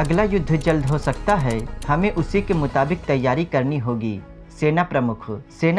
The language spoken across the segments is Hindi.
अगला युद्ध जल्द हो सकता है, हमें उसी के मुताबिक तैयारी करनी होगी। सेना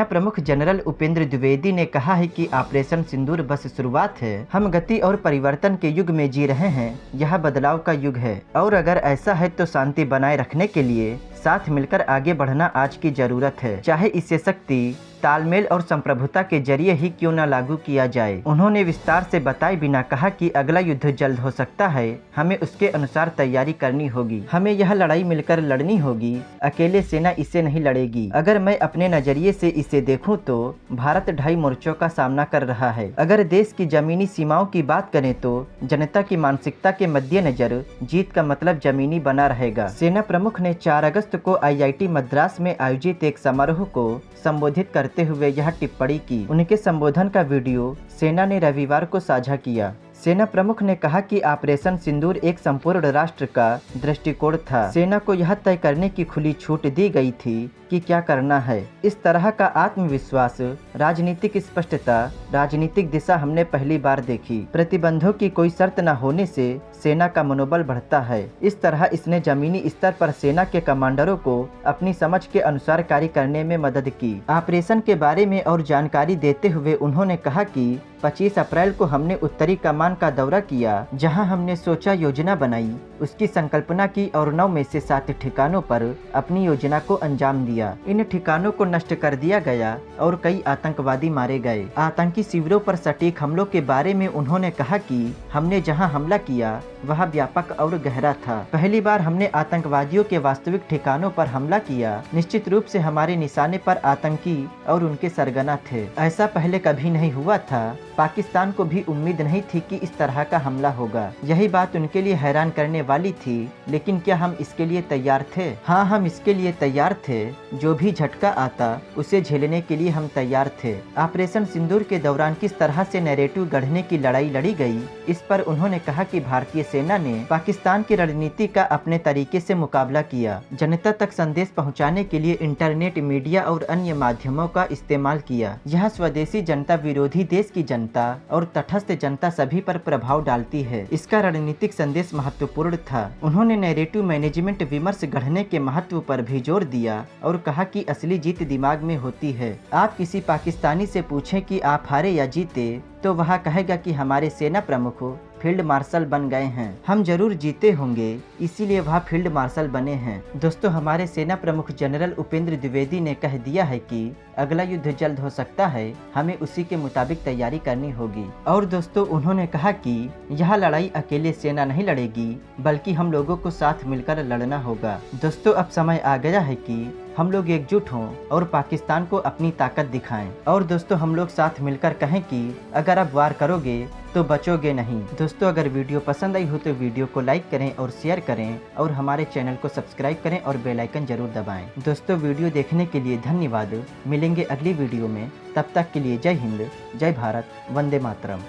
प्रमुख जनरल उपेंद्र द्विवेदी ने कहा है कि ऑपरेशन सिंदूर बस शुरुआत है। हम गति और परिवर्तन के युग में जी रहे हैं। यह बदलाव का युग है और अगर ऐसा है तो शांति बनाए रखने के लिए साथ मिलकर आगे बढ़ना आज की जरूरत है, चाहे इसे शक्ति, तालमेल और संप्रभुता के जरिए ही क्यों न लागू किया जाए। उन्होंने विस्तार से बताए बिना कहा कि अगला युद्ध जल्द हो सकता है, हमें उसके अनुसार तैयारी करनी होगी। हमें यह लड़ाई मिलकर लड़नी होगी, अकेले सेना इसे नहीं लड़ेगी। अगर मैं अपने नजरिए से इसे देखूं तो भारत 2.5 मोर्चों का सामना कर रहा है। अगर देश की जमीनी सीमाओं की बात करें तो जनता की मानसिकता के मद्देनजर जीत का मतलब जमीनी बना रहेगा। सेना प्रमुख ने 4 अगस्त को IIT मद्रास में आयोजित एक समारोह को संबोधित करते हुए यह टिप्पणी की। उनके संबोधन का वीडियो सेना ने रविवार को साझा किया। सेना प्रमुख ने कहा कि ऑपरेशन सिंदूर एक संपूर्ण राष्ट्र का दृष्टिकोण था। सेना को यह तय करने की खुली छूट दी गई थी कि क्या करना है। इस तरह का आत्मविश्वास, राजनीतिक स्पष्टता, राजनीतिक दिशा हमने पहली बार देखी। प्रतिबंधों की कोई शर्त न होने से सेना का मनोबल बढ़ता है। इस तरह इसने जमीनी स्तर पर सेना के कमांडरों को अपनी समझ के अनुसार कार्य करने में मदद की। ऑपरेशन के बारे में और जानकारी देते हुए उन्होंने कहा कि 25 अप्रैल को हमने उत्तरी कमान का दौरा किया, जहां हमने सोचा, योजना बनाई, उसकी संकल्पना की और 9 में से 7 ठिकानों पर अपनी योजना को अंजाम दिया। इन ठिकानों को नष्ट कर दिया गया और कई आतंकवादी मारे गए। आतंकी शिविरों पर सटीक हमलों के बारे में उन्होंने कहा कि हमने जहां हमला किया वह व्यापक और गहरा था। पहली बार हमने आतंकवादियों के वास्तविक ठिकानों पर हमला किया। निश्चित रूप से हमारे निशाने पर आतंकी और उनके सरगना थे। ऐसा पहले कभी नहीं हुआ था। पाकिस्तान को भी उम्मीद नहीं थी कि इस तरह का हमला होगा। यही बात उनके लिए हैरान करने वाली थी। लेकिन क्या हम इसके लिए तैयार थे? हाँ, हम इसके लिए तैयार थे। जो भी झटका आता उसे झेलने के लिए हम तैयार थे। ऑपरेशन सिंदूर के दौरान किस तरह से नैरेटिव गढ़ने की लड़ाई लड़ी गई, इस पर उन्होंने कहा कि भारतीय सेना ने पाकिस्तान की रणनीति का अपने तरीके से मुकाबला किया। जनता तक संदेश पहुँचाने के लिए इंटरनेट, मीडिया और अन्य माध्यमों का इस्तेमाल किया। यह स्वदेशी जनता, विरोधी देश की जनता और तटस्थ जनता सभी पर प्रभाव डालती है। इसका रणनीतिक संदेश महत्वपूर्ण था। उन्होंने नैरेटिव मैनेजमेंट, विमर्श गढ़ने के महत्व पर भी जोर दिया और कहा कि असली जीत दिमाग में होती है। आप किसी पाकिस्तानी से पूछें कि आप हारे या जीते तो वह कहेगा कि हमारे सेना प्रमुख फील्ड मार्शल बन गए हैं। हम जरूर जीते होंगे, इसीलिए वह फील्ड मार्शल बने हैं। दोस्तों, हमारे सेना प्रमुख जनरल उपेंद्र द्विवेदी ने कह दिया है कि अगला युद्ध जल्द हो सकता है, हमें उसी के मुताबिक तैयारी करनी होगी। और दोस्तों, उन्होंने कहा कि यह लड़ाई अकेले सेना नहीं लड़ेगी, बल्कि हम लोगों को साथ मिलकर लड़ना होगा। दोस्तों, अब समय आ गया है कि हम लोग एकजुट हों और पाकिस्तान को अपनी ताकत दिखाएं। और दोस्तों, हम लोग साथ मिलकर कहें कि अगर आप वार करोगे तो बचोगे नहीं। दोस्तों, अगर वीडियो पसंद आई हो तो वीडियो को लाइक करें और शेयर करें और हमारे चैनल को सब्सक्राइब करें और बेल आइकन जरूर दबाएं। दोस्तों, वीडियो देखने के लिए धन्यवाद। मिलेंगे अगली वीडियो में, तब तक के लिए जय हिंद, जय भारत, वंदे मातरम।